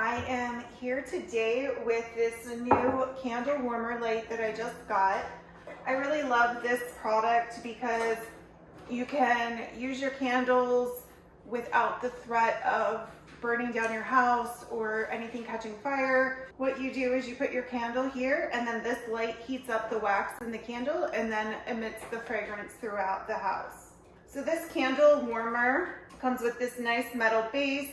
I am here today with this new candle warmer light that I just got. I really love this product because you can use your candles without the threat of burning down your house or anything catching fire. What you do is you put your candle here, and then this light heats up the wax in the candle and then emits the fragrance throughout the house. So this candle warmer comes with this nice metal base.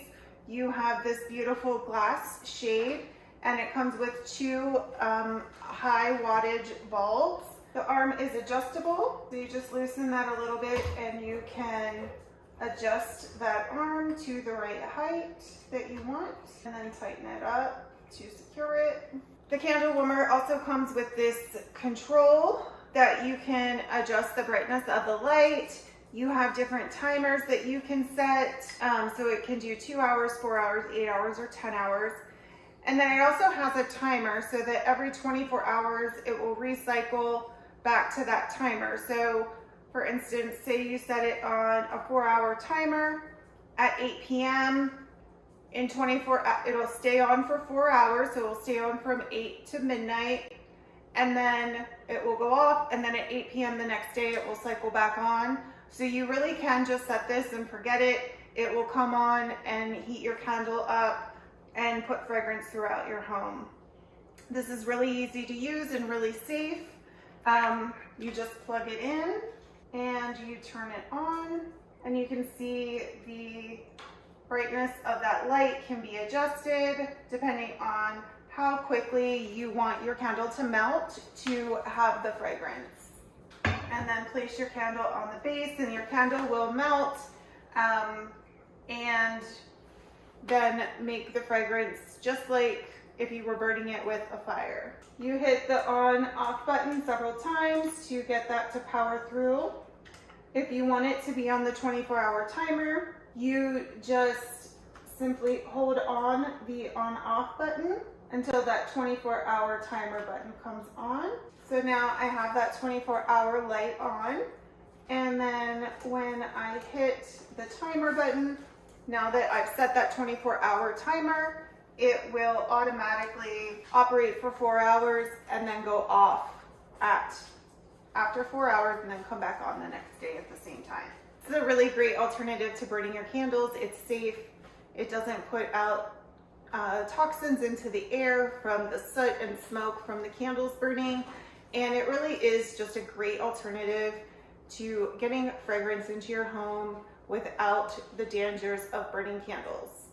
You have this beautiful glass shade, and it comes with two high wattage bulbs. The arm is adjustable, so you just loosen that a little bit and you can adjust that arm to the right height that you want, and then tighten it up to secure it. The candle warmer also comes with this control that you can adjust the brightness of the light. You have different timers that you can set, so it can do 2 hours, 4 hours, 8 hours, or 10 hours. And then it also has a timer so that every 24 hours it will recycle back to that timer. So for instance, say you set it on a 4-hour timer at 8 p.m. In 24, it'll stay on for 4 hours, so it will stay on from 8 to midnight, and then it will go off, and then at 8 p.m. the next day it will cycle back on. So you really can just set this and forget it. It will come on and heat your candle up and put fragrance throughout your home. This is really easy to use and really safe. You just plug it in and you turn it on, and you can see the brightness of that light can be adjusted depending on how quickly you want your candle to melt to have the fragrance. And then place your candle on the base and your candle will melt and then make the fragrance just like if you were burning it with a fire. You hit the on off button several times to get that to power through. If you want it to be on the 24-hour timer, you just simply hold on the on off button until that 24-hour timer button comes on. So now I have that 24-hour light on, and then when I hit the timer button, now that I've set that 24-hour timer, it will automatically operate for 4 hours and then go off after 4 hours and then come back on the next day at the same time. This is a really great alternative to burning your candles. It's safe. It doesn't put out toxins into the air from the soot and smoke from the candles burning. And it really is just a great alternative to getting fragrance into your home without the dangers of burning candles.